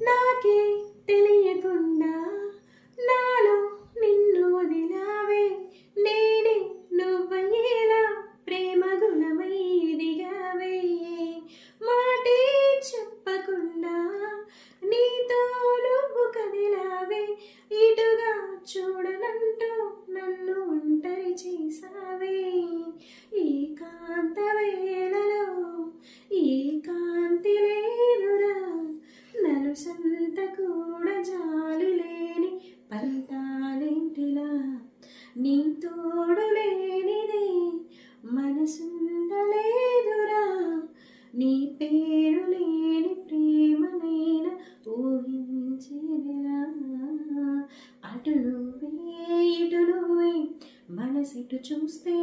నాకే తెలియకుండా నాలో నిన్ను వదిలావే, నేనే నువ్వయ్యేలా ప్రేమ గుణమై ఎదిగావే. మాటే చెప్పకుండా నీతో నువ్వు కదిలావే, ఇటుగా చూడనంటూ నన్ను ఒంటరి చేసావే. ఏకాంత వేళలో ఏకాంతి లేదురా, నన్ను సంత కూడా జాలి లేని పంతాలేంటిలా, నీ తోడు లేనిదే మనసుండలేదురా, నీ పేరు లేని ప్రేమనైనా ఊహించేదిలా. అటు నువ్వే ఇటు నువ్వే మనసిటు చూస్తే